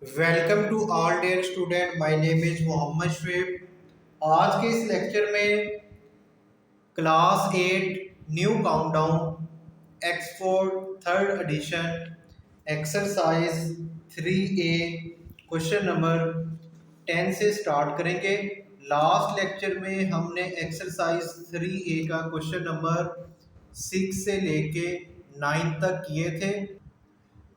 Welcome to all dear student, my name is Mohammad Shoaib. आज के इस लेक्चर में class 8 new countdown Oxford third edition exercise 3A question number 10 से start करेंगे। Last lecture में हमने एक्सरसाइज 3A का क्वेश्चन नंबर 6 से लेके 9 तक किए थे।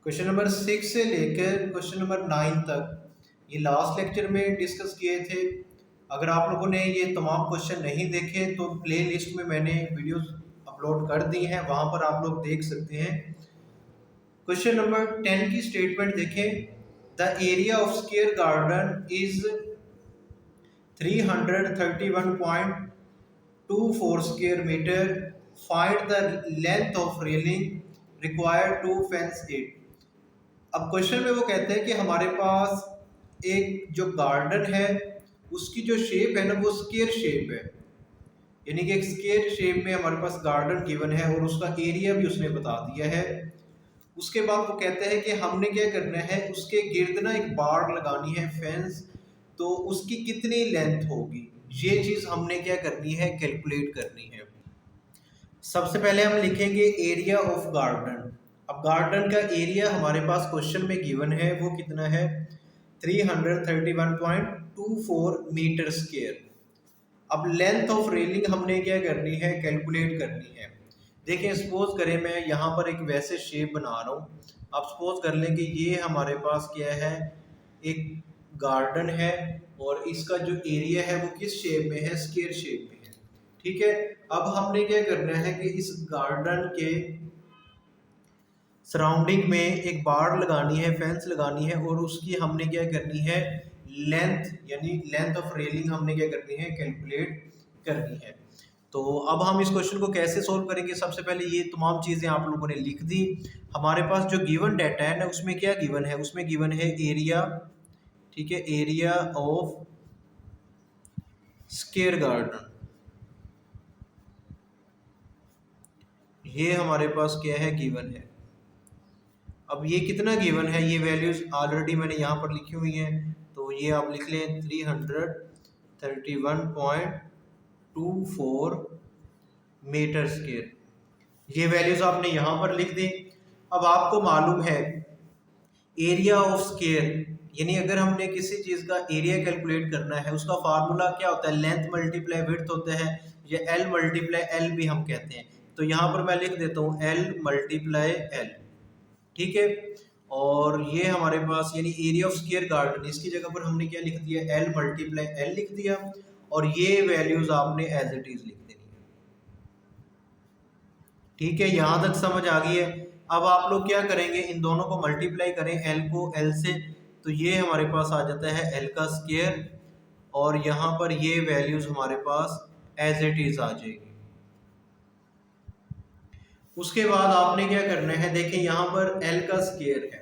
क्वेश्चन नंबर 6 से लेकर क्वेश्चन नंबर 9 तक ये लास्ट लेक्चर में डिस्कस किए थे। अगर आप लोगों ने ये तमाम क्वेश्चन नहीं देखे तो प्ले लिस्ट में मैंने वीडियोस अपलोड कर दी हैं, वहाँ पर आप लोग देख सकते हैं। क्वेश्चन नंबर 10 की स्टेटमेंट देखें। The area of square garden is 331.24 square metre. Find the length of railing required to fence it. अब क्वेश्चन में वो कहते हैं कि हमारे पास एक जो गार्डन है उसकी जो शेप है ना वो स्क्वायर शेप है, यानी कि एक स्क्वायर शेप में हमारे पास गार्डन गिवन है और उसका एरिया भी उसने बता दिया है। उसके बाद वो कहते हैं कि हमने क्या करना है, उसके गिर्द ना एक बाड़ लगानी है, फेंस, तो उसकी कितनी लेंथ होगी, ये चीज़ हमने क्या करनी है, कैलकुलेट करनी है। सबसे पहले हम लिखेंगे एरिया ऑफ गार्डन। अब गार्डन का एरिया हमारे पास क्वेश्चन में गिवन है, वो कितना है, 331.24 मीटर स्क्वायर। अब लेंथ ऑफ रेलिंग हमने क्या करनी है, कैलकुलेट करनी है। देखिए सपोज करें मैं यहाँ पर एक वैसे शेप बना रहा हूँ। अब सपोज कर लें कि ये हमारे पास क्या है, एक गार्डन है और इसका जो एरिया है वो किस शेप में है, स्क्वायर शेप में है। ठीक है, अब हमने क्या करना है कि इस गार्डन के सराउंडिंग में एक बाड़ लगानी है, फेंस लगानी है और उसकी हमने क्या करनी है, लेंथ यानी लेंथ ऑफ रेलिंग हमने क्या करनी है, कैलकुलेट करनी है। तो अब हम इस क्वेश्चन को कैसे सोल्व करेंगे, सबसे पहले ये तमाम चीज़ें आप लोगों ने लिख दी। हमारे पास जो गिवन डाटा है ना उसमें क्या गिवन है, उसमें गिवन है एरिया। ठीक है, एरिया ऑफ स्क्वायर गार्डन, ये हमारे पास क्या है, गिवन है। अब ये कितना गिवन है, ये वैल्यूज ऑलरेडी मैंने यहाँ पर लिखी हुई हैं, तो ये आप लिख लें 331.24 मीटर स्क्वायर। ये वैल्यूज आपने यहाँ पर लिख दी। अब आपको मालूम है एरिया ऑफ स्क्वायर, यानी अगर हमने किसी चीज़ का एरिया कैलकुलेट करना है उसका फार्मूला क्या होता है, लेंथ मल्टीप्लाई विड्थ होता है, या एल मल्टीप्लाई एल भी हम कहते हैं। तो यहाँ पर मैं लिख देता हूँ एल मल्टीप्लाई एल। ठीक है, और ये हमारे पास यानी एरिया ऑफ स्क्वायर गार्डन, इसकी जगह पर हमने क्या लिख दिया, एल मल्टीप्लाई एल लिख दिया, और ये वैल्यूज आपने एज इट इज लिख देनी है। ठीक है, यहां तक समझ आ गई है। अब आप लोग क्या करेंगे, इन दोनों को मल्टीप्लाई करें, एल को एल से, तो ये हमारे पास आ जाता है एल का स्क्वायर, और यहाँ पर ये वैल्यूज हमारे पास एज इट इज आ जाएगी। उसके बाद आपने क्या करना है, देखें यहाँ पर एल का स्क्वायर है।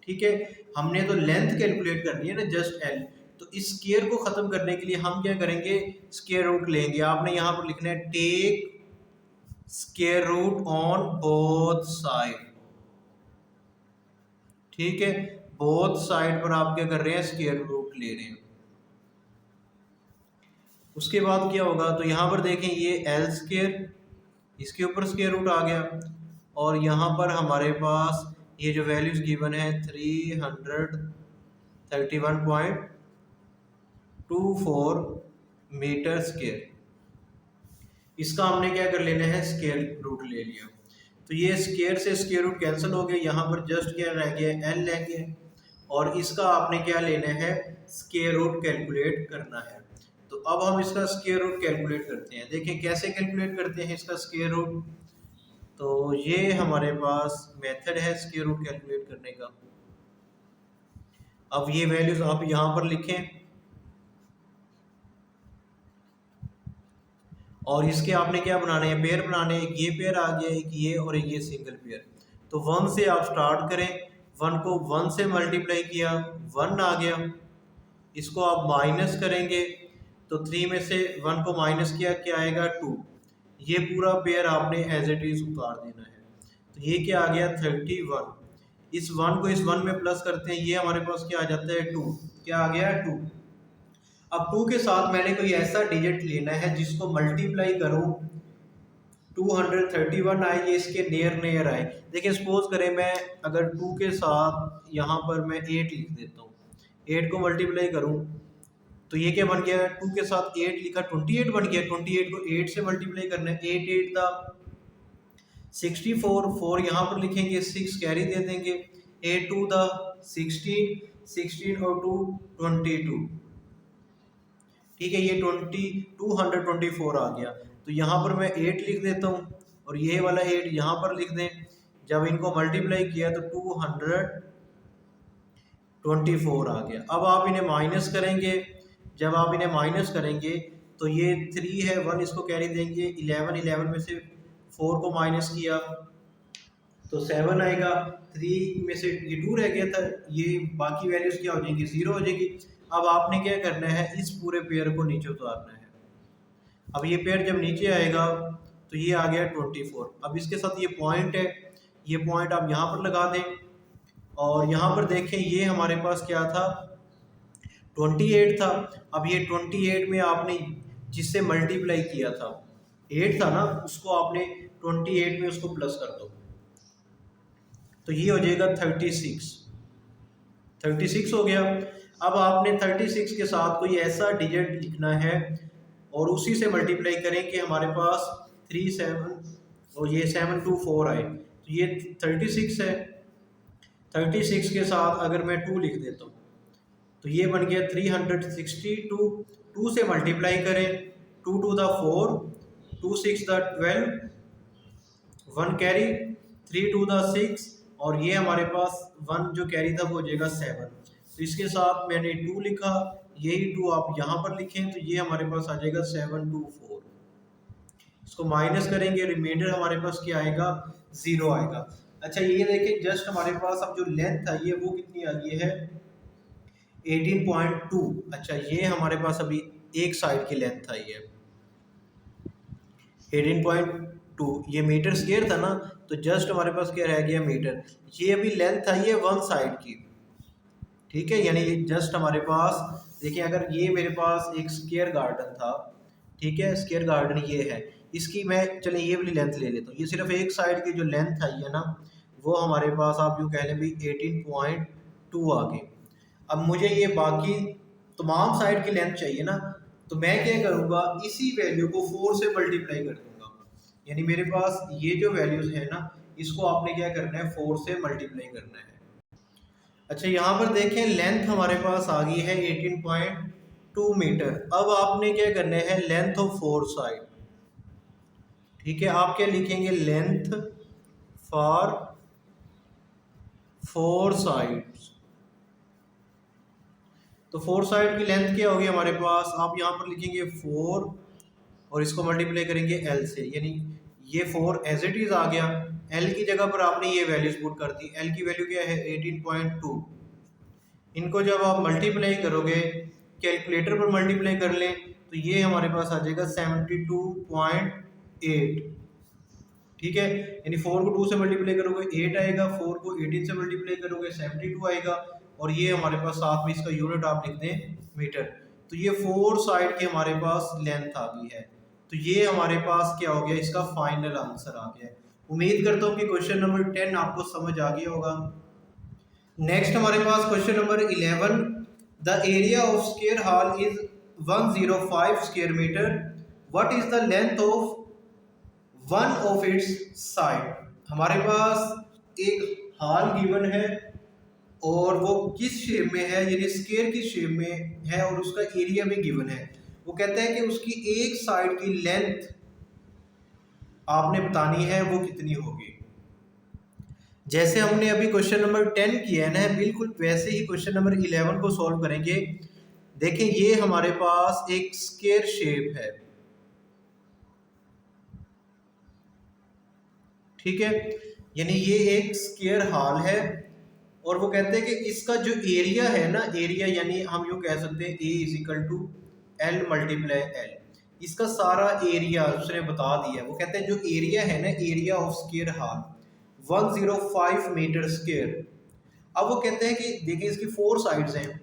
ठीक है, हमने तो लेंथ कैलकुलेट करनी है ना, जस्ट एल। तो इस स्क्वायर को खत्म करने के लिए हम क्या करेंगे, स्क्वायर रूट लेंगे। आपने यहाँ पर लिखना है take square root on both side. ठीक है, बोथ साइड पर आप क्या कर रहे हैं, स्क्वायर रूट ले रहे हैं। उसके बाद क्या होगा, तो यहाँ पर देखें ये एल स्क्वायर, इसके ऊपर स्क्वायर रूट आ गया, और यहाँ पर हमारे पास ये जो वैल्यूज गिवन है 331.24 मीटर स्क्वायर, इसका हमने क्या कर लेना है, स्क्वायर रूट ले लिया। तो ये स्क्वायर से स्क्वायर रूट कैंसिल हो गया, यहाँ पर जस्ट क्या रह गया, एल रह गया, और इसका आपने क्या लेना है, स्क्वायर रूट कैलकुलेट करना है। तो अब हम इसका स्क्वायर रूट कैलकुलेट करते हैं। देखिए कैसे कैलकुलेट करते हैं इसका स्क्वायर रूट। तो ये हमारे पास मेथड है स्क्वायर रूट कैलकुलेट करने का। अब ये वैल्यूज आप यहाँ पर लिखें, और इसके आपने क्या बनाने हैं, पेयर बनाने हैं। एक ये पेयर आ गया, एक ये, और एक ये सिंगल पेयर। तो 1 से आप स्टार्ट करें, 1 को 1 से मल्टीप्लाई किया, 1 आ गया। इसको आप माइनस करेंगे तो 3 में से 1 को माइनस किया, क्या आएगा, 2। ये पूरा पेयर आपने एज इट इज उतार देना है। तो ये क्या आ गया, 31। इस 1 को इस 1 में प्लस करते हैं, ये हमारे पास क्या आ जाता है 2। क्या आ गया 2। अब 2 के साथ मैंने कोई ऐसा डिजिट लेना है जिसको मल्टीप्लाई करूं 231 आए, ये इसके नियर नियर आए। देखिए सपोज करें मैं अगर 2 के साथ यहाँ पर मैं 8 लिख देता हूँ, 8 को मल्टीप्लाई करूँ तो ये क्या बन गया, 2 के साथ 8 लिखा 28 बन गया। 28 को 8 से मल्टीप्लाई करना है, 8 8 दा 64, 4 यहाँ पर लिखेंगे, 6 कैरी दे देंगे, 8 2 दा 16, 16 और 2 22। ठीक है, ये 224 आ गया। तो यहाँ पर मैं 8 लिख देता हूँ और ये वाला 8 यहाँ पर लिख दें। जब इनको मल्टीप्लाई किया तो 224 आ गया। अब आप इन्हें माइनस करेंगे, जब आप इन्हें माइनस करेंगे तो ये 3 है, 1 इसको कैरी देंगे, 11 में से 4 को माइनस किया तो 7 आएगा, 3 में से ये 2 रह गया था, ये बाकी वैल्यूज क्या हो जाएंगी, 0 हो जाएगी। अब आपने क्या करना है, इस पूरे पेयर को नीचे उतारना है। अब ये पेयर जब नीचे आएगा तो ये आ गया 24। अब इसके साथ ये पॉइंट है, ये पॉइंट आप यहाँ पर लगा दें और यहाँ पर देखें ये हमारे पास क्या था 28 था। अब ये 28 में आपने जिससे मल्टीप्लाई किया था 8 था ना, उसको आपने 28 में उसको प्लस कर दो तो ये हो जाएगा 36 हो गया। अब आपने 36 के साथ कोई ऐसा डिजिट लिखना है और उसी से मल्टीप्लाई करें कि हमारे पास 3 7 और ये 7 2 4 आए, तो ये 36 है। 36 के साथ अगर मैं 2 लिख देता हूँ तो ये बन गया 362। 2 से मल्टीप्लाई करें, 2 2 दा 4, 2 6 दा 12, 1 कैरी, 3 2 दा 6 और ये हमारे पास 1 जो कैरी था वो हो जाएगा 7। तो इसके साथ मैंने 2 लिखा, यही 2 आप यहाँ पर लिखें तो ये हमारे पास आ जाएगा 724। इसको माइनस करेंगे, रिमाइंडर हमारे पास क्या आएगा 0 आएगा। अच्छा ये देखें जस्ट हमारे पास अब जो लेंथ आई है वो कितनी आ गई है 18.2। अच्छा ये हमारे पास अभी एक साइड की लेंथ आई है 18.2, ये मीटर स्क्वायर था ना, तो जस्ट हमारे पास क्या रह गया मीटर। ये अभी लेंथ आई है वन साइड की, ठीक है, यानी जस्ट हमारे पास देखिए अगर ये मेरे पास एक स्क्वायर गार्डन था, ठीक है, स्क्वायर गार्डन ये है, इसकी मैं चले ये वाली लेंथ ले लेता हूँ, ये सिर्फ एक साइड की जो लेंथ आई है ना वो हमारे पास आप यूँ कह लें भी 18.2 आ गई। अब मुझे ये बाकी तमाम साइड की लेंथ चाहिए ना, तो मैं क्या करूँगा इसी वैल्यू को 4 से मल्टीप्लाई कर दूंगा, यानी मेरे पास ये जो वैल्यूज है ना इसको आपने क्या करना है 4 से मल्टीप्लाई करना है। अच्छा यहाँ पर देखें लेंथ हमारे पास आ गई है 18.2 मीटर। अब आपने क्या करना है लेंथ ऑफ 4 साइड, ठीक है, आप क्या लिखेंगे लेंथ फॉर 4 साइड्स। तो 4 साइड की लेंथ क्या होगी हमारे पास, आप यहाँ पर लिखेंगे 4 और इसको मल्टीप्लाई करेंगे L से, यानी ये 4 एज इट इज आ गया, L की जगह पर आपने ये वैल्यूज पुट कर दी। L की वैल्यू क्या है 18.2। इनको जब आप मल्टीप्लाई करोगे कैलकुलेटर पर मल्टीप्लाई कर लें तो ये हमारे पास आ जाएगा 72.8, ठीक है, यानी 4 को 2 से मल्टीप्लाई करोगे 8 आएगा, 4 को 18 से मल्टीप्लाई करोगे 72 आएगा और ये हमारे पास साथ में इसका यूनिट आप लिख दें मीटर। तो ये 4 साइड की हमारे पास लेंथ आ गई है, तो ये हमारे पास क्या हो गया इसका फाइनल आंसर आ गया है। उम्मीद करता हूँ कि क्वेश्चन नंबर 10 आपको समझ आ गया होगा। नेक्स्ट हमारे पास question number 11, the area of square hall is 105 square metre, what is the length of one of its side. हमारे पास एक हॉल गिवन है और वो किस शेप में है, यानी स्क्वायर की शेप में है और उसका एरिया भी गिवन है। वो कहता है कि उसकी एक साइड की लेंथ आपने बतानी है वो कितनी होगी। जैसे हमने अभी क्वेश्चन नंबर 10 किया है ना, बिल्कुल वैसे ही क्वेश्चन नंबर 11 को सॉल्व करेंगे। देखें ये हमारे पास एक स्क्वायर शेप है, ठीक है, यानी ये एक स्क्वायर हॉल है और वो कहते हैं कि इसका जो एरिया है ना, एरिया यानी हम यूँ कह सकते हैं A is equal to L multiply L, इसका सारा एरिया उसने बता दिया। वो कहते हैं जो एरिया है ना, area of square hall 105 metre square, अब वो कहते हैं कि देखिए इसकी 4 साइड्स हैं,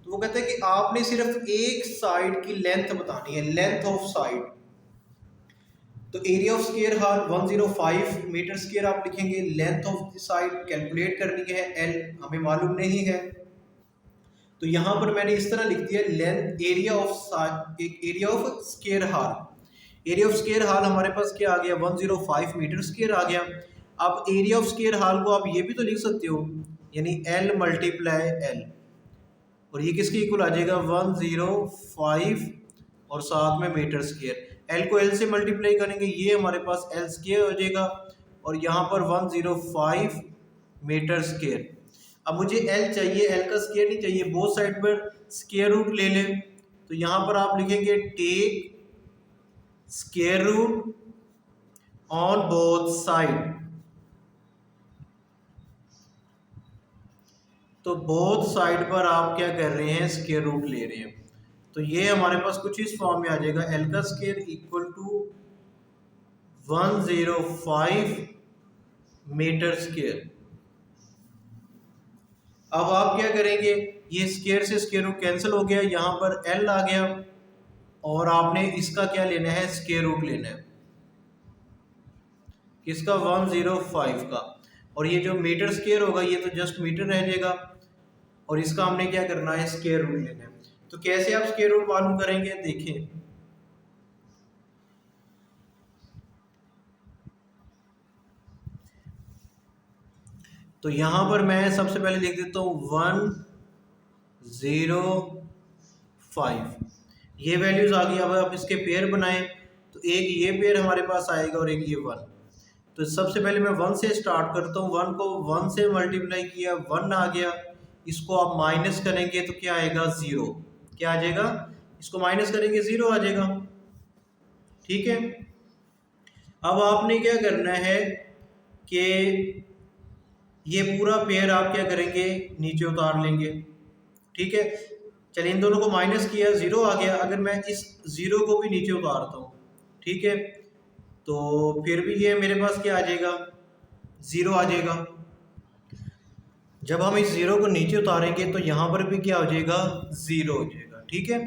तो वो कहते हैं कि आपने सिर्फ एक साइड की लेंथ बतानी है, लेंथ ऑफ साइड। तो area of square hall 105 metre square आप लिखेंगे, length of the side calculate करनी है, एल हमें मालूम नहीं है, तो यहाँ पर मैंने इस तरह लिख दिया length area of square hall. Area of square hall हमारे पास क्या आ गया, 105 मीटर स्क्वायर आ गया। अब एरिया ऑफ स्क्वायर हॉल को आप ये भी तो लिख सकते हो, यानी एल मल्टीप्लाई एल, और ये किसके इक्वल आ जाएगा 105 और साथ में मीटर स्क्वायर। एल को एल से मल्टीप्लाई करेंगे, ये हमारे पास एल स्क्वायर हो जाएगा, और यहाँ पर 105 मीटर स्क्वायर। अब मुझे एल चाहिए, एल का स्क्वायर नहीं चाहिए, बोथ साइड पर स्क्वायर रूट ले लें, तो यहाँ पर आप लिखेंगे take square root on both side. तो बोथ साइड पर आप क्या कर रहे हैं, स्क्वायर रूट ले रहे हैं, तो ये हमारे पास कुछ इस फॉर्म में आ जाएगा, एल का square equal to 105 metre square. अब आप क्या करेंगे, ये स्क्वायर से स्क्वायर रूट कैंसिल हो गया, यहाँ पर एल आ गया, और आपने इसका क्या लेना है, स्क्वायर रूट लेना है, किसका 105 का, और ये जो मीटर स्क्वायर होगा ये तो जस्ट मीटर रह जाएगा, और इसका हमने क्या करना है, स्क्वायर रूट लेना है। तो कैसे आप स्क्वायर रूट मालूम करेंगे, देखें, तो यहां पर मैं सबसे पहले लिख देता हूं 105, ये वैल्यूज आ गई। अब आप इसके पेयर बनाएं, तो एक ये पेयर हमारे पास आएगा और एक ये 1। तो सबसे पहले मैं 1 से स्टार्ट करता हूँ, 1 को 1 से मल्टीप्लाई किया, 1 आ गया, इसको आप माइनस करेंगे तो क्या आएगा, 0। क्या आ जाएगा, इसको माइनस करेंगे 0 आ जाएगा, ठीक है। अब आपने क्या करना है कि ये पूरा पेयर आप क्या करेंगे, नीचे उतार लेंगे, ठीक है। चलिए इन दोनों को माइनस किया, 0 आ गया, अगर मैं इस 0 को भी नीचे उतारता हूँ, ठीक है, तो फिर भी ये मेरे पास क्या आ जाएगा, 0 आ जाएगा। जब हम इस 0 को नीचे उतारेंगे तो यहाँ पर भी क्या हो जाएगा, 0 हो जाएगा, ठीक है।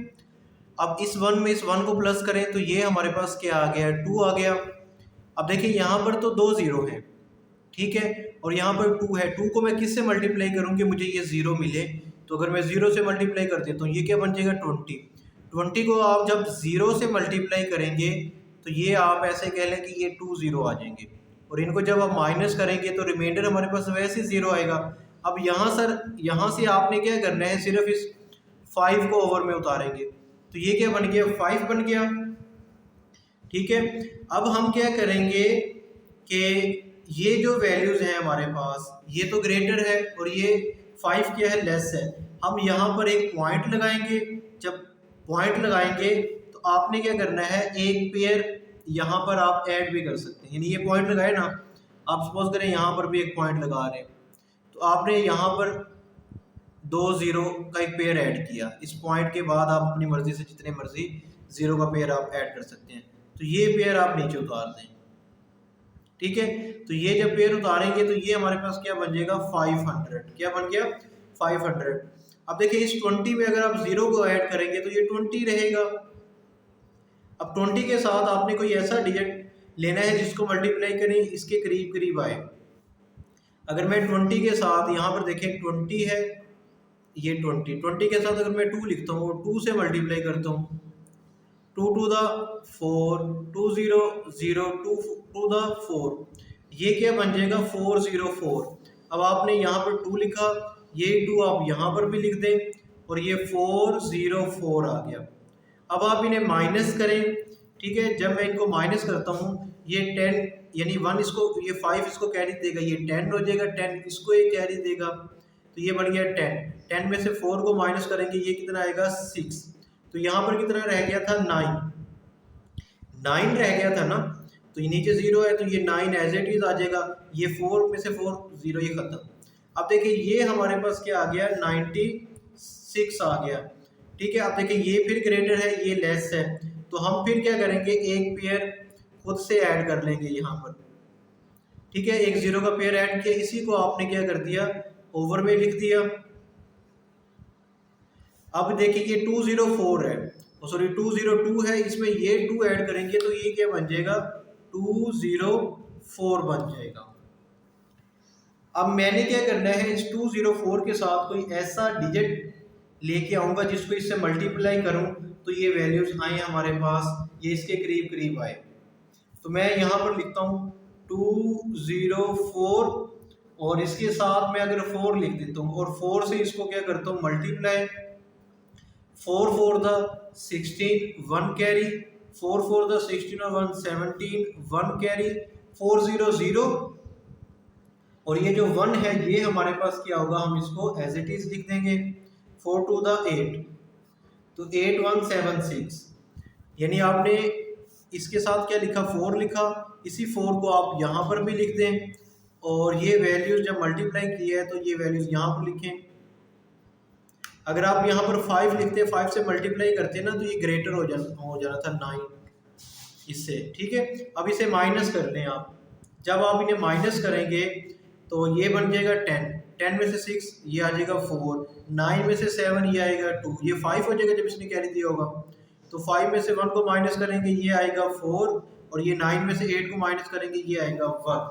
अब इस 1 में इस 1 को प्लस करें तो ये हमारे पास क्या आ गया, 2 आ गया। अब देखिए यहाँ पर तो 2 0 हैं, ठीक है, और यहाँ पर 2 है, 2 को मैं किससे मल्टीप्लाई करूँ कि मुझे ये 0 मिले, तो अगर मैं 0 से मल्टीप्लाई कर देता हूँ ये क्या बन जाएगा, 20 को आप जब 0 से मल्टीप्लाई करेंगे तो ये आप ऐसे कह लें कि ये 2 0 आ जाएंगे, और इनको जब आप माइनस करेंगे तो रिमाइंडर हमारे पास वैसे 0 आएगा। अब यहाँ से आपने क्या करना है, सिर्फ इस 5 को ओवर में उतारेंगे, तो ये क्या बन गया, 5 बन गया, ठीक है। अब हम क्या करेंगे कि ये जो वैल्यूज हैं हमारे पास, ये तो ग्रेटर है और ये 5 क्या है, लेस है। हम यहाँ पर एक पॉइंट लगाएंगे, जब पॉइंट लगाएंगे तो आपने क्या करना है, एक पेयर यहाँ पर आप ऐड भी कर सकते हैं, यानी ये पॉइंट लगाए ना, आप सपोज करें यहाँ पर भी एक पॉइंट लगा रहे हैं, तो आपने यहाँ पर 2 0 का एक पेयर ऐड किया, इस पॉइंट के बाद आप अपनी मर्जी से जितने मर्जी 0 का पेयर आप ऐड कर सकते हैं, तो ये पेयर आप नीचे उतार दें, ठीक है। तो ये जब पेयर उतारेंगे तो ये हमारे पास क्या बन जाएगा, 500, क्या बन गया, 500। अब देखिए इस 20 में अगर आप 0 को ऐड करेंगे तो ये 20 रहेगा। अब 20 के साथ आपने कोई ऐसा डिजिट लेना है जिसको मल्टीप्लाई करें इसके करीब करीब आए। अगर मैं 20 के साथ यहाँ पर देखें 20 है, ये 20 के साथ अगर मैं 2 लिखता हूँ, 2 से मल्टीप्लाई करता हूँ, 2 to the 4, 2 0 0, 2 to the 4, ये क्या बन जाएगा, 404। अब आपने यहाँ पर 2 लिखा, ये 2 आप यहाँ पर भी लिख दें, और ये 404 आ गया। अब आप इन्हें माइनस करें, ठीक है। जब मैं इनको माइनस करता हूँ, ये 10 यानी 1 इसको, ये 5 इसको कैरी देगा, ये 10 हो जाएगा, 10 इसको ये कैरी देगा, तो ये बन गया 10 में से 4 को माइनस करेंगे, ये कितना आएगा, 6। तो यहाँ पर कितना रह गया था, 9 रह गया था ना, तो ये नीचे 0 है तो ये 9 एज इट इज आ जाएगा, ये 4 में से 4 0, ये खत्म। अब देखिए ये हमारे पास क्या आ गया, 96 आ गया, ठीक है। अब देखिए ये फिर ग्रेटर है, ये लेस है, तो हम फिर क्या करेंगे, एक पेयर खुद से ऐड कर लेंगे यहाँ पर, ठीक है। एक 0 का पेयर ऐड किया, इसी को आपने क्या कर दिया, ओवर में लिख दिया। अब देखिए ये 204 है, सॉरी 202 है, इसमें ये 2 ऐड करेंगे तो ये क्या बन जाएगा, 204 बन जाएगा। अब मैंने क्या करना है, इस 204 के साथ कोई ऐसा डिजिट लेके आऊंगा जिसको इससे मल्टीप्लाई करूं तो ये वैल्यूज आए हमारे पास, ये इसके करीब करीब आए। तो मैं यहाँ पर लिखता हूँ 204 और इसके साथ मैं अगर 4 लिख देता हूँ और 4 से इसको क्या करता हूँ मल्टीप्लाई, 4 4 द 16 1 कैरी, 4 4 द 16 और 1 17 1 कैरी, 4 0 0 और ये जो 1 है ये हमारे पास क्या होगा, हम इसको एज इट इज लिख देंगे। 4 2 द 8 तो 8 1 7 6, यानी आपने इसके साथ क्या लिखा, 4 लिखा, इसी 4 को आप यहाँ पर भी लिख दें और ये वैल्यूज जब मल्टीप्लाई किया है तो ये वैल्यूज यहाँ पर लिखें। अगर आप यहाँ पर 5 लिखते, 5 से मल्टीप्लाई करते ना तो ये ग्रेटर हो जाना था 9 इससे, ठीक है। अब इसे माइनस कर लें आप, जब आप इन्हें माइनस करेंगे तो ये बन जाएगा 10, 10 में से 6 ये आ जाएगा 4, 9 में से 7 ये आएगा 2, ये 5 हो जाएगा जब इसने कैरी दिया होगा। तो 5 में से 1 को माइनस करेंगे ये आएगा 4 और ये 9 में से 8 को माइनस करेंगे ये आएगा 1।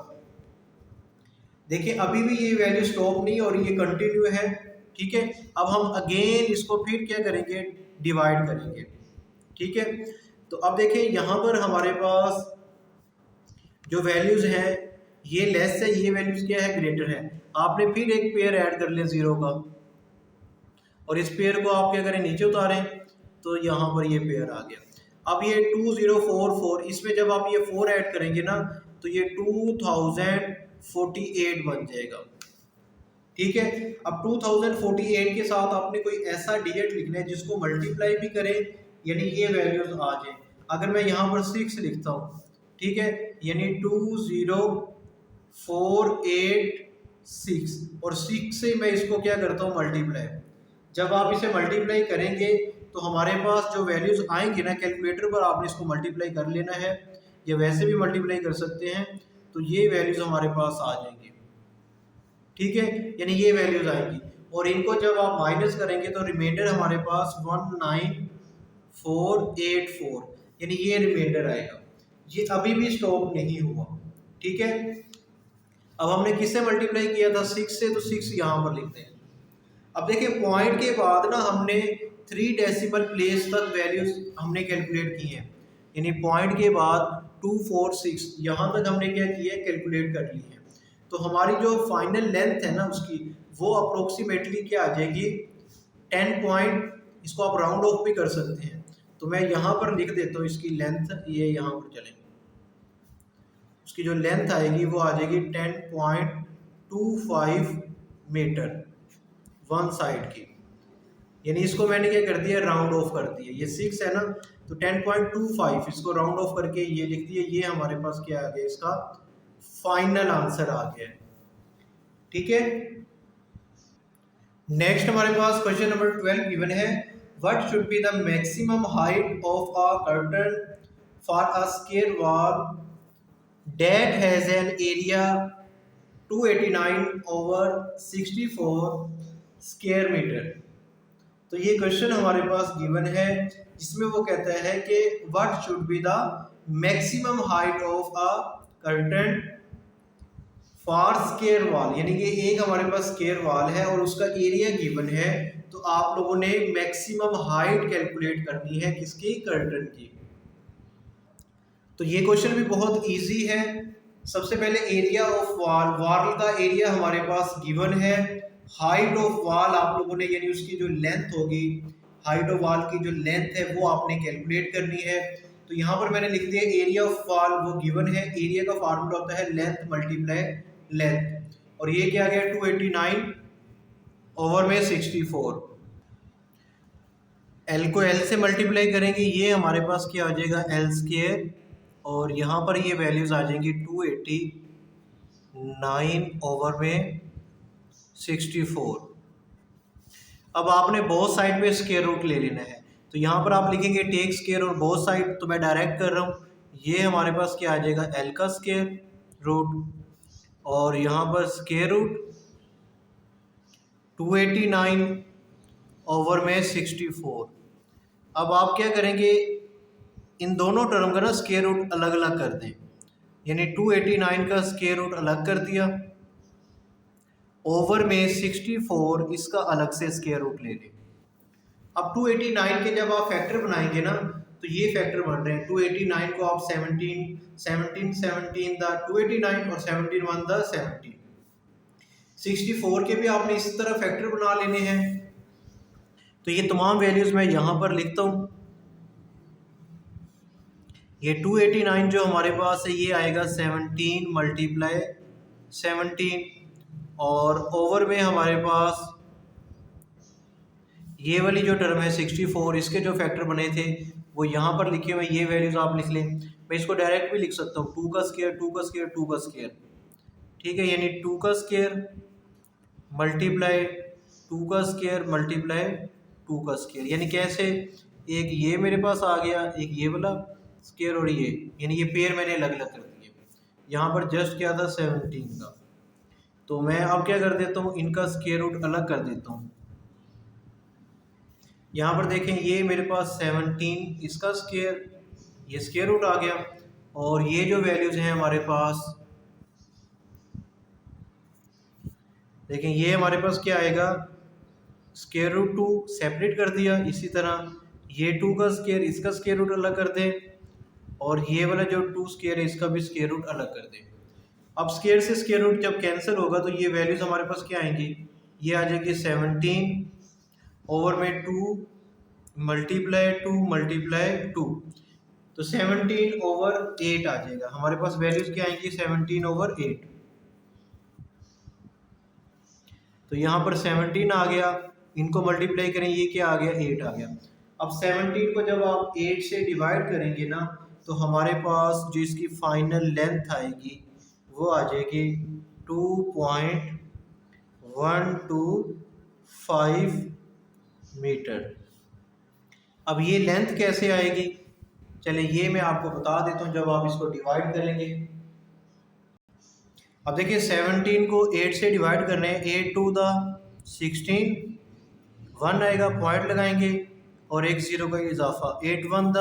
देखिए अभी भी ये वैल्यू स्टॉप नहीं और ये कंटिन्यू है, ठीक है। अब हम अगेन इसको फिर क्या करेंगे, डिवाइड करेंगे, ठीक है। तो अब देखिए यहाँ पर हमारे पास जो वैल्यूज हैं ये लेस है, ये वैल्यूज क्या है, ग्रेटर है। आपने फिर एक पेयर ऐड कर लिया 0 का और इस पेयर को आप क्या करें, नीचे उतारें तो यहाँ पर ये पेयर आ गया। अब ये 2044, इसमें जब आप ये 4 ऐड करेंगे ना तो ये 2048 बन जाएगा, ठीक है। अब 2048 के साथ आपने कोई ऐसा डिजिट लिखना है जिसको मल्टीप्लाई भी करे, यानी ये वैल्यूज आ जाए। अगर मैं यहाँ पर 6 लिखता हूँ, ठीक है, यानी 20486 और 6 से मैं इसको क्या करता हूँ मल्टीप्लाई। जब आप इसे मल्टीप्लाई करेंगे तो हमारे पास जो वैल्यूज आएंगे ना, कैलकुलेटर पर आपने इसको मल्टीप्लाई कर लेना है या वैसे भी मल्टीप्लाई कर सकते हैं, तो ये वैल्यूज हमारे पास आ जाएंगी, ठीक है, यानी ये वैल्यूज आएंगी। और इनको जब आप माइनस करेंगे तो रिमाइंडर हमारे पास 19484, यानी ये रिमाइंडर आएगा। ये अभी भी स्टॉप नहीं हुआ, ठीक है। अब हमने किससे मल्टीप्लाई किया था, 6 से, तो 6 यहाँ पर लिखते हैं। अब देखिए पॉइंट के बाद ना हमने 3 डेसिमल प्लेस तक वैल्यूज हमने कैलकुलेट की हैं, यानी पॉइंट के बाद 246 यहाँ तक हमने क्या किया है, कैलकुलेट कर ली है। तो हमारी जो फाइनल लेंथ है ना उसकी, वो अप्रोक्सीमेटली क्या आ जाएगी, 10 पॉइंट, इसको आप राउंड ऑफ भी कर सकते हैं। तो मैं यहाँ पर लिख देता हूँ इसकी लेंथ, ये यहाँ पर चलें, उसकी जो लेंथ आएगी वो आ जाएगी 10.25 मीटर वन साइड की, यानी इसको मैंने क्या कर दिया, राउंड ऑफ कर दिया। ये 6 है ना तो 10.25 इसको राउंड ऑफ करके ये लिख दिया, ये हमारे पास क्या आ गया, इसका फाइनल आंसर आ गया, ठीक है। नेक्स्ट हमारे पास क्वेश्चन नंबर 12 गिवन है, what should be the maximum height of a curtain for a square wall that has an area 289/64 square metre. तो ये क्वेश्चन हमारे पास गिवन है जिसमें वो कहता है कि what should be the maximum height of a curtain for square wall, यानी कि एक हमारे पास स्क्वायर वॉल है और उसका एरिया गिवन है, तो आप लोगों ने मैक्सिमम हाइट कैलकुलेट करनी है किसकी, कर्टन की। तो ये क्वेश्चन भी बहुत इजी है। सबसे पहले एरिया ऑफ वॉल, वॉल का एरिया हमारे पास गिवन है। हाइट ऑफ वॉल आप लोगों ने, यानी उसकी जो लेंथ होगी, हाइट ऑफ वॉल की जो लेंथ है वो आपने कैलकुलेट करनी है। तो यहाँ पर मैंने लिख दिया एरिया ऑफ वॉल वो गिवन है, एरिया का फार्मूला होता है लेंथ मल्टीप्लाई लेंथ, और ये क्या गया 289/64। एल को एल से मल्टीप्लाई करेंगे, ये हमारे पास क्या आ जाएगा, एल स्क्वायर, और यहाँ पर ये वैल्यूज आ जाएंगी 289/64। अब आपने बोथ साइड में स्क्वायर रूट ले लेना है, तो यहाँ पर आप लिखेंगे टेक स्क्वायर और बोथ साइड, तो मैं डायरेक्ट कर रहा हूँ, ये हमारे पास क्या आ जाएगा, एल का स्क्वायर रूट और यहाँ पर स्क्वायर रूट 289 ओवर में 64। अब आप क्या करेंगे, इन दोनों टर्म का ना स्क्वायर रूट अलग अलग कर दें, यानी 289 का स्क्वायर रूट अलग कर दिया, ओवर में 64 इसका अलग से स्क्वायर रूट ले लें। अब 289 के जब आप फैक्टर बनाएंगे ना, तो ये फैक्टर बन रहे हैं। 289 को आप 17 द 289 और 17 1 द 17। 64 के भी आपने इसी तरह फैक्टर बना लेने हैं। तो ये तमाम वैल्यूज मैं यहाँ पर लिखता हूँ। ये 289 जो हमारे पास है ये आएगा 17 मल्टीप्लाई 17, और ओवर में हमारे पास ये वाली जो टर्म है 64, इसके जो फैक्टर बने थे वो यहाँ पर लिखे हुए, ये वैल्यूज आप लिख लें। मैं इसको डायरेक्ट भी लिख सकता हूँ, 2 का स्क्वायर 2 का स्क्वायर 2 का स्क्वायर, ठीक है, यानी 2 का स्क्वायर मल्टीप्लाई 2 का स्क्वायर मल्टीप्लाई 2 का स्क्वायर, यानी कैसे, एक ये मेरे पास आ गया, एक ये वाला स्क्वायर और ये, यानी ये पेयर मैंने अलग अलग कर दिए। यहाँ पर जस्ट क्या था 17 का, तो मैं अब क्या कर देता हूँ, इनका स्क्वायर रूट अलग कर देता हूँ। यहाँ पर देखें ये मेरे पास 17 इसका स्क्वायर, ये स्क्वायर रूट आ गया, और ये जो वैल्यूज हैं हमारे पास, देखें ये हमारे पास क्या आएगा, स्क्वायर रूट 2 सेपरेट कर दिया। इसी तरह ये 2 का स्क्वायर इसका स्क्वायर रूट अलग कर दें, और ये वाला जो 2 स्क्वायर है इसका भी स्क्वायर रूट अलग कर दें। अब स्क्वायर से स्क्वायर रूट जब कैंसिल होगा तो ये वैल्यूज हमारे पास क्या आएंगी, ये आ जाएगी 17 ओवर में 2 मल्टीप्लाई 2 मल्टीप्लाई 2, तो 17 ओवर 8 आ जाएगा। हमारे पास वैल्यूज क्या आएंगी, 17 ओवर 8। तो यहाँ पर 17 आ गया, इनको मल्टीप्लाई करें, ये क्या आ गया, 8 आ गया। अब 17 को जब आप 8 से डिवाइड करेंगे ना, तो हमारे पास जो इसकी फाइनल लेंथ आएगी वो आ जाएगी 2.125 मीटर। अब ये लेंथ कैसे आएगी, चले ये मैं आपको बता देता हूँ जब आप इसको डिवाइड करेंगे। अब देखिए 17 को 8 से डिवाइड करने हैं, 8 टू द 16, 1 आएगा, पॉइंट लगाएंगे और एक जीरो का इजाफा, 8 1 द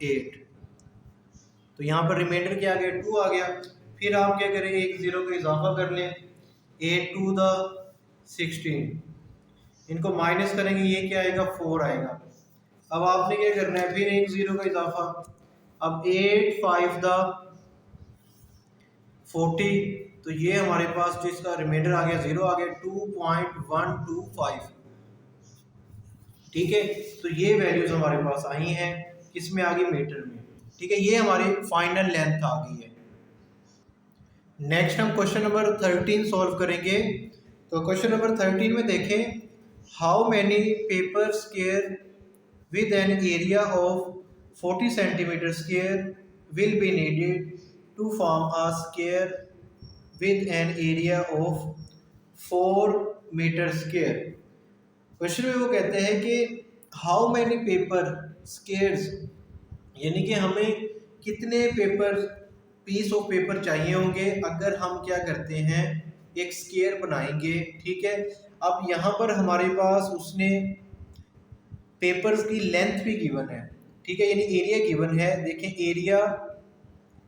8, तो यहाँ पर रिमाइंडर क्या आ गया, 2 आ गया। फिर आप क्या करेंगे, एक जीरो का इजाफा कर लें, 8 टू द 16, इनको माइनस करेंगे, ये क्या आएगा, 4 आएगा। अब आपने क्या करना है, फिर एक जीरो का इजाफा, अब 8 5 द 40, तो ये हमारे पास जो इसका रिमाइंडर आ गया, 0 आ गया, 2.125, ठीक है। तो ये वैल्यूज हमारे पास आई हैं, किसमें आ गई, मीटर में, ठीक है। ये हमारी फाइनल लेंथ आ गई है। नेक्स्ट हम क्वेश्चन नंबर 13 सॉल्व करेंगे। तो क्वेश्चन नंबर 13 में देखें, how many paper square with an area of 40 centimeter square will be needed to form a square with an area of 4 meter square। Question में वो कहते हैं कि हाउ मैनी पेपर स्क्वायर्स, यानी कि हमें कितने पेपर पीस ऑफ पेपर चाहिए होंगे अगर हम क्या करते हैं, एक स्क्वायर बनाएंगे, ठीक है। अब यहाँ पर हमारे पास उसने पेपर्स की लेंथ भी गिवन है, ठीक है, यानी एरिया गिवन है। देखें एरिया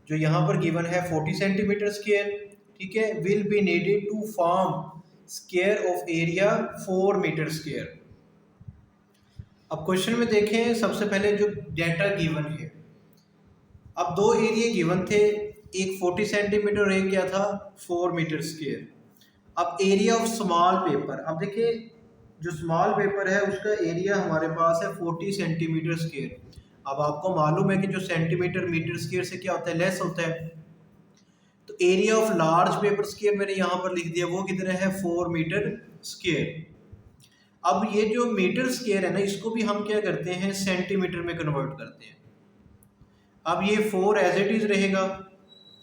जो यहाँ पर गिवन है 40 सेंटीमीटर स्क्वायर, ठीक है, will be needed to form square of area 4 metre square. अब क्वेश्चन में देखें, सबसे पहले जो डेटा गिवन है, अब दो एरिया गिवन थे, एक 40 सेंटीमीटर और एक क्या था, 4 मीटर स्क्वायर। अब एरिया ऑफ स्मॉल पेपर, अब देखिए जो स्मॉल पेपर है उसका एरिया हमारे पास है 40 सेंटीमीटर स्क्वायर। अब आपको मालूम है कि जो सेंटीमीटर मीटर स्क्वायर से क्या होता है, लेस होता है। तो area of large paper square मैंने यहाँ पर लिख दिया, वो कितना है, 4 मीटर स्क्वायर। अब ये जो मीटर स्क्वायर है ना, इसको भी हम क्या करते हैं, सेंटीमीटर में कन्वर्ट करते हैं। अब ये 4 एज इट इज रहेगा,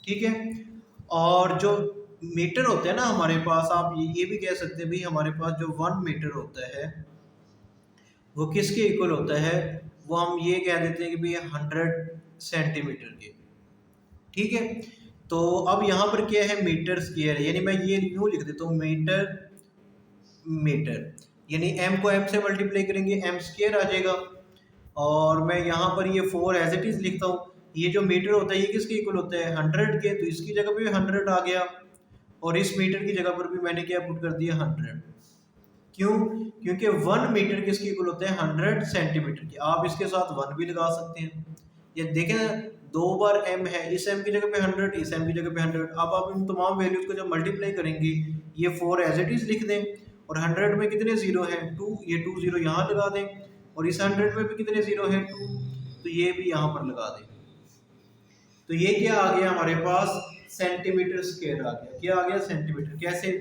ठीक है। और जो मीटर होता है ना हमारे पास, आप ये भी कह सकते हैं भाई हमारे पास जो 1 मीटर होता है वो किसके इक्वल होता है, वो हम ये कह देते हैं कि भाई 100 सेंटीमीटर के, ठीक है। तो अब यहाँ पर क्या है, मीटर स्क्वायर है, यानी मैं ये यूँ लिख देता हूँ, मीटर मीटर, यानी m को m से मल्टीप्लाई करेंगे m स्क्वायर आ जाएगा। और मैं यहाँ पर ये 4 एज इट इज लिखता हूँ। ये जो मीटर होता है ये किसके इक्वल होता है 100 के, तो इसकी जगह पे 100 आ गया और इस मीटर की जगह पर भी मैंने क्या पुट कर दिया 100। क्यों? क्योंकि 1 मीटर किसके इक्वल होता है 100 सेंटीमीटर की। आप इसके साथ 1 भी लगा सकते हैं। ये देखें ना, 2 बार m है, इस m की जगह पे 100, इस m की जगह पे 100। अब आप इन तमाम वैल्यूज को जब मल्टीप्लाई करेंगे, ये 4 एज इट इज लिख दें और 100 में कितने जीरो हैं 2, ये 2 जीरो यहाँ लगा दें और इस 100 में भी कितने जीरो हैं 2, तो ये भी यहाँ पर लगा दें। तो ये क्या आ गया हमारे पास सेंटीमीटर स्क्वायर आ गया। क्या आ गया सेंटीमीटर। कैसे?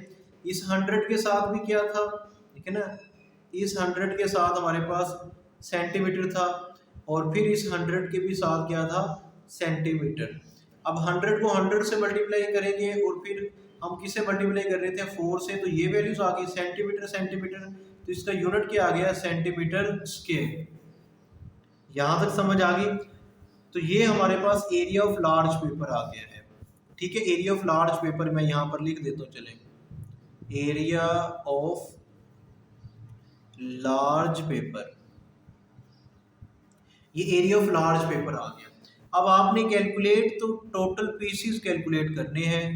इस 100 के साथ भी क्या था, ठीक है ना, इस 100 के साथ हमारे पास सेंटीमीटर था और फिर इस 100 के भी साथ क्या था सेंटीमीटर। अब 100 को 100 से मल्टीप्लाई करेंगे और फिर हम किससे मल्टीप्लाई कर रहे थे 4 से, तो ये वैल्यूज आ गई सेंटीमीटर सेंटीमीटर, तो इसका यूनिट क्या आ गया सेंटीमीटर स्क्वायर। यहाँ तक समझ आ गई। तो ये हमारे पास एरिया ऑफ लार्ज पेपर आ गया है। ठीक है, एरिया ऑफ लार्ज पेपर मैं यहाँ पर लिख देता हूँ, चलें, एरिया ऑफ लार्ज पेपर, ये एरिया ऑफ लार्ज पेपर आ गया। अब आपने कैलकुलेट तो टोटल पीसीज कैलकुलेट करने हैं,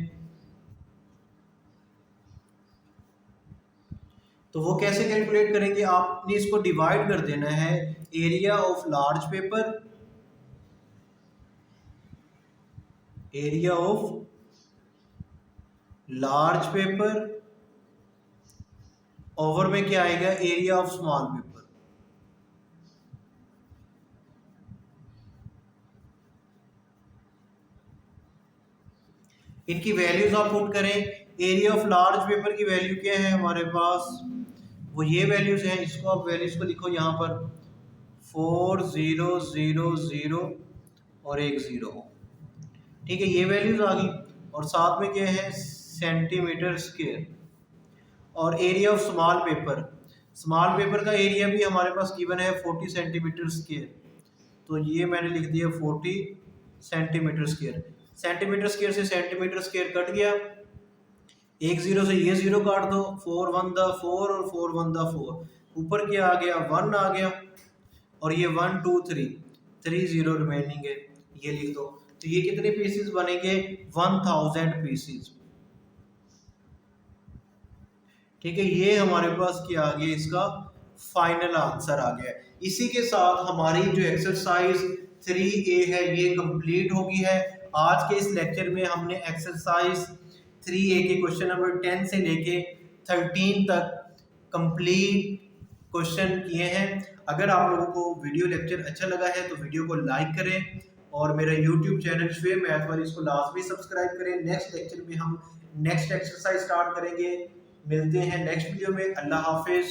तो वो कैसे कैलकुलेट करेंगे, आपने इसको डिवाइड कर देना है area of large paper, area of large paper over में क्या आएगा एरिया ऑफ स्मॉल पेपर। इनकी वैल्यूज आप पुट करें। एरिया ऑफ लार्ज पेपर की वैल्यू क्या है हमारे पास, वो ये वैल्यूज हैं। इसको आप वैल्यूज को लिखो यहाँ पर 4000 और 10। ठीक है, ये वैल्यूज आ गई और साथ में क्या है सेंटीमीटर स्क्वायर। और area of small paper, small paper का एरिया भी हमारे पास गिवन है 40 सेंटीमीटर स्क्वायर, तो ये मैंने लिख दिया 40 सेंटीमीटर स्क्वायर। सेंटीमीटर स्क्वायर से सेंटीमीटर स्क्वायर कट गया, 10 से ये 0 काट दो, 4 1 दा 4 और 4 1 दा 4, ऊपर क्या आ गया 1 आ गया और ये 1 2 3 0 रिमेनिंग है, ये लिख दो। तो ये कितने पीसेस बनेंगे 1000 पीसेस। ठीक है, ये हमारे पास क्या आ गया इसका फाइनल आंसर आ गया। इसी के साथ हमारी जो एक्सरसाइज 3A है ये कंप्लीट होगी है। आज के इस लेक्चर में हमने एक्सरसाइज 3A के क्वेश्चन नंबर 10 से लेके 13 तक कंप्लीट क्वेश्चन किए हैं। अगर आप लोगों को वीडियो लेक्चर अच्छा लगा है तो वीडियो को लाइक करें और मेरा यूट्यूब चैनल श्वेय मैथ वाली इसको लाजमी सब्सक्राइब करें। नेक्स्ट लेक्चर में हम नेक्स्ट एक्सरसाइज स्टार्ट करेंगे। मिलते हैं नेक्स्ट वीडियो में। अल्लाह हाफिज।